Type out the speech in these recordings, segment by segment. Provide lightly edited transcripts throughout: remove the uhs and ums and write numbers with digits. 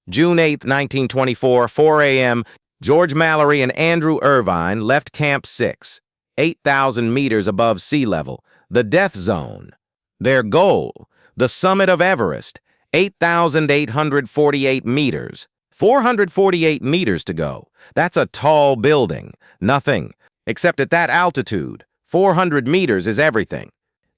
June 8, 1924, 4 a.m., George Mallory and Andrew Irvine left Camp 6, 8,000 meters above sea level, the death zone. Their goal, the summit of Everest, 8,848 meters, 448 meters to go. That's a tall building. Nothing. Except at that altitude, 400 meters is everything.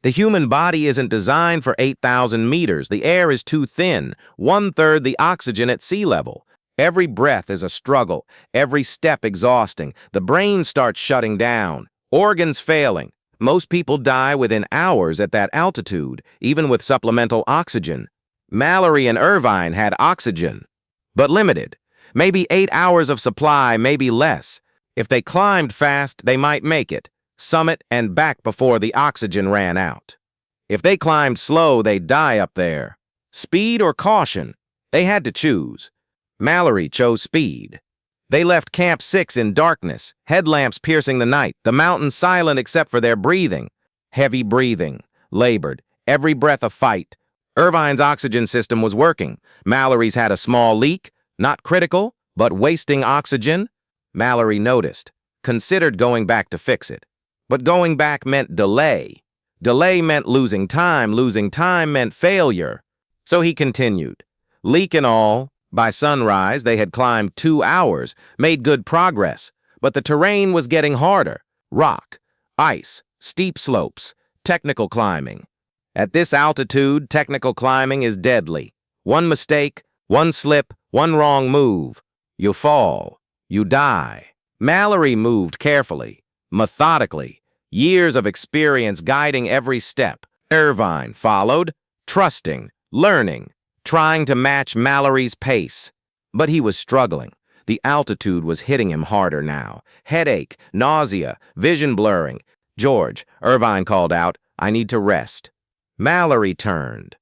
The human body isn't designed for 8,000 meters. The air is too thin, 1/3 the oxygen at sea level. Every breath is a struggle, every step exhausting. The brain starts shutting down, organs failing. Most people die within hours at that altitude, even with supplemental oxygen. Mallory and Irvine had oxygen, but limited. Maybe 8 hours of supply, maybe less. If they climbed fast, they might make it. Summit and back before the oxygen ran out. If they climbed slow, they'd die up there. Speed or caution? They had to choose. Mallory chose speed. They left Camp 6 in darkness, headlamps piercing the night, the mountains silent except for their breathing. Heavy breathing, labored, every breath a fight. Irvine's oxygen system was working. Mallory's had a small leak, not critical, but wasting oxygen. Mallory noticed, considered going back to fix it. But going back meant delay. Delay meant losing time meant failure. So he continued. Leak and all, by sunrise they had climbed 2 hours, made good progress, but the terrain was getting harder. Rock, ice, steep slopes, technical climbing. At this altitude, technical climbing is deadly. One mistake, one slip, one wrong move. You fall, you die. Mallory moved carefully, methodically. Years of experience guiding every step. Irvine followed, trusting, learning, trying to match Mallory's pace. But he was struggling. The altitude was hitting him harder now. Headache, nausea, vision blurring. George, Irvine called out, I need to rest. Mallory turned,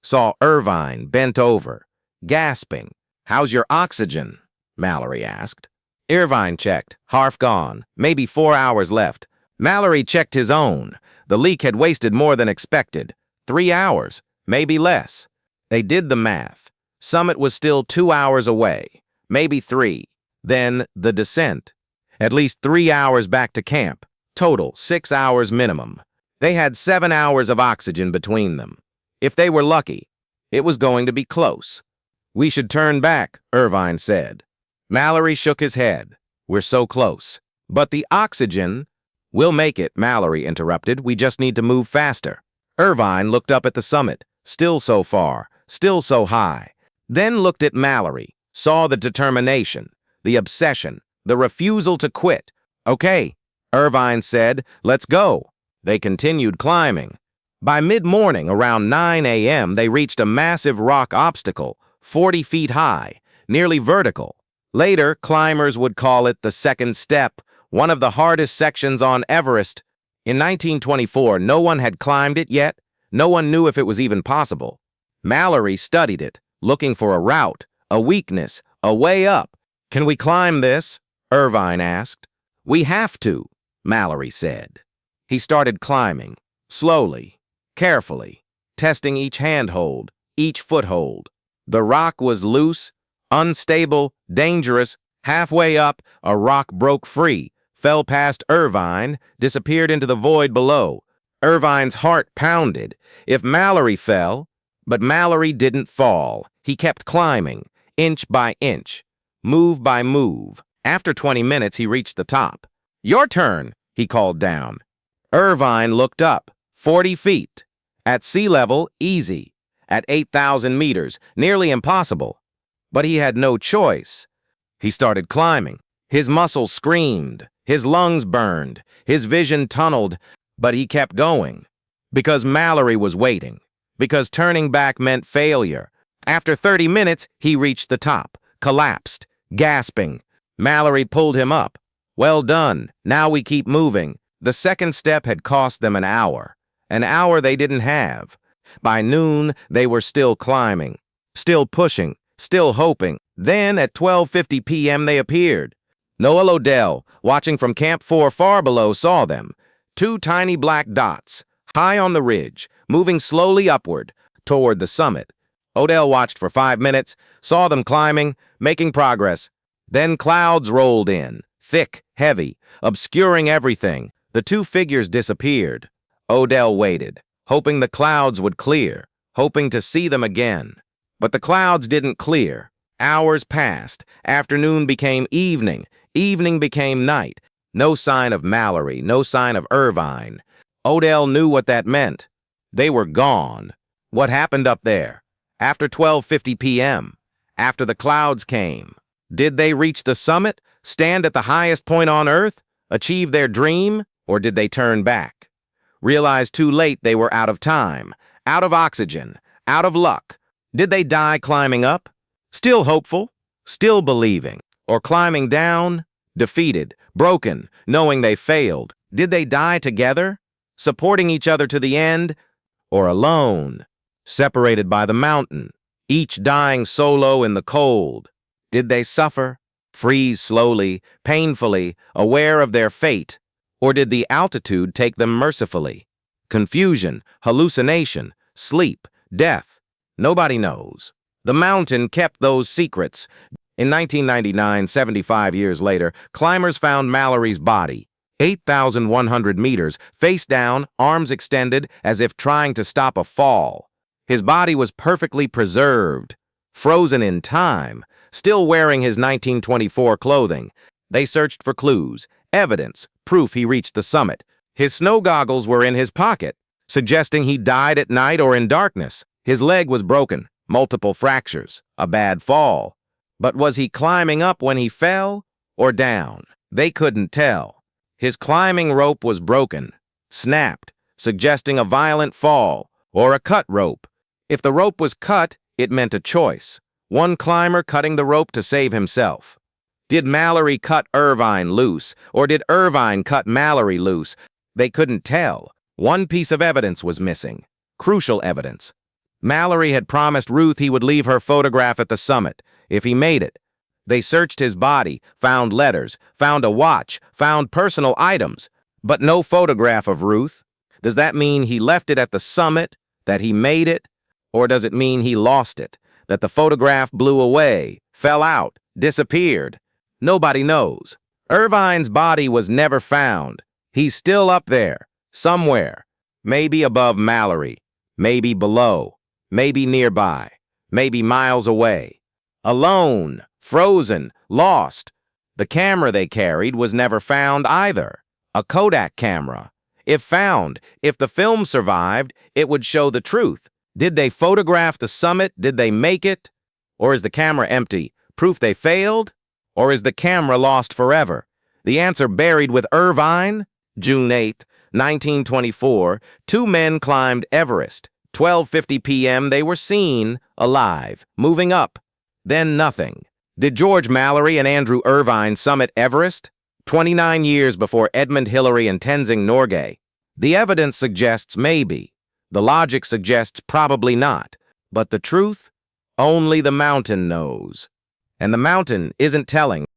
saw Irvine bent over, gasping. How's your oxygen? Mallory asked. Irvine checked, half gone, maybe 4 hours left. Mallory checked his own. The leak had wasted more than expected. 3 hours, maybe less. They did the math. Summit was still 2 hours away, maybe 3. Then the descent. At least 3 hours back to camp. Total, 6 hours minimum. They had 7 hours of oxygen between them. If they were lucky, it was going to be close. We should turn back, Irvine said. Mallory shook his head. We're so close. But the oxygen... We'll make it, Mallory interrupted. We just need to move faster. Irvine looked up at the summit, still so far, still so high. Then looked at Mallory, saw the determination, the obsession, the refusal to quit. Okay, Irvine said, let's go. They continued climbing. By mid-morning, around 9 a.m., they reached a massive rock obstacle, 40 feet high, nearly vertical. Later, climbers would call it the second step, one of the hardest sections on Everest. In 1924, no one had climbed it yet. No one knew if it was even possible. Mallory studied it, looking for a route, a weakness, a way up. Can we climb this? Irvine asked. We have to, Mallory said. He started climbing, slowly, carefully, testing each handhold, each foothold. The rock was loose, unstable, dangerous. Halfway up, a rock broke free, fell past Irvine, disappeared into the void below. Irvine's heart pounded. If Mallory fell, but Mallory didn't fall. He kept climbing, inch by inch, move by move. After 20 minutes, he reached the top. Your turn, he called down. Irvine looked up, 40 feet. At sea level, easy. At 8,000 meters, nearly impossible. But he had no choice. He started climbing. His muscles screamed. His lungs burned. His vision tunneled. But he kept going. Because Mallory was waiting. Because turning back meant failure. After 30 minutes, he reached the top, collapsed, gasping. Mallory pulled him up. Well done. Now we keep moving. The second step had cost them an hour. An hour they didn't have. By noon, they were still climbing, still pushing, still hoping. Then, at 12:50 p.m., they appeared. Noel Odell, watching from Camp 4 far below, saw them. 2 tiny black dots, high on the ridge, moving slowly upward, toward the summit. Odell watched for 5 minutes, saw them climbing, making progress. Then clouds rolled in, thick, heavy, obscuring everything. The two figures disappeared. Odell waited, hoping the clouds would clear, hoping to see them again. But the clouds didn't clear. Hours passed. Afternoon became evening. Evening became night. No sign of Mallory, no sign of Irvine. Odell knew what that meant. They were gone. What happened up there? After 12:50 p.m., after the clouds came, did they reach the summit, stand at the highest point on Earth, achieve their dream, or did they turn back? Realize too late they were out of time, out of oxygen, out of luck. Did they die climbing up? Still hopeful, still believing, or climbing down, defeated, broken, knowing they failed? Did they die together, supporting each other to the end, or alone, separated by the mountain, each dying solo in the cold? Did they suffer, freeze slowly, painfully, aware of their fate, or did the altitude take them mercifully? Confusion, hallucination, sleep, death. Nobody knows. The mountain kept those secrets. In 1999, 75 years later, climbers found Mallory's body, 8,100 meters, face down, arms extended, as if trying to stop a fall. His body was perfectly preserved, frozen in time, still wearing his 1924 clothing. They searched for clues, evidence, proof he reached the summit. His snow goggles were in his pocket, suggesting he died at night or in darkness. His leg was broken, multiple fractures, a bad fall. But was he climbing up when he fell, or down? They couldn't tell. His climbing rope was broken, snapped, suggesting a violent fall, or a cut rope. If the rope was cut, it meant a choice. One climber cutting the rope to save himself. Did Mallory cut Irvine loose, or did Irvine cut Mallory loose? They couldn't tell. One piece of evidence was missing. Crucial evidence. Mallory had promised Ruth he would leave her photograph at the summit, if he made it. They searched his body, found letters, found a watch, found personal items, but no photograph of Ruth. Does that mean he left it at the summit, that he made it? Or does it mean he lost it, that the photograph blew away, fell out, disappeared? Nobody knows. Irvine's body was never found. He's still up there, somewhere. Maybe above Mallory, maybe below, maybe nearby, maybe miles away. Alone, frozen, lost. The camera they carried was never found either. A Kodak camera. If found, if the film survived, it would show the truth. Did they photograph the summit? Did they make it? Or is the camera empty? Proof they failed? Or is the camera lost forever? The answer buried with Irvine. June 8, 1924, two men climbed Everest. 12:50 p.m. they were seen, alive, moving up. Then nothing. Did George Mallory and Andrew Irvine summit Everest? 29 years before Edmund Hillary and Tenzing Norgay. The evidence suggests maybe. The logic suggests probably not. But the truth? Only the mountain knows. And the mountain isn't telling.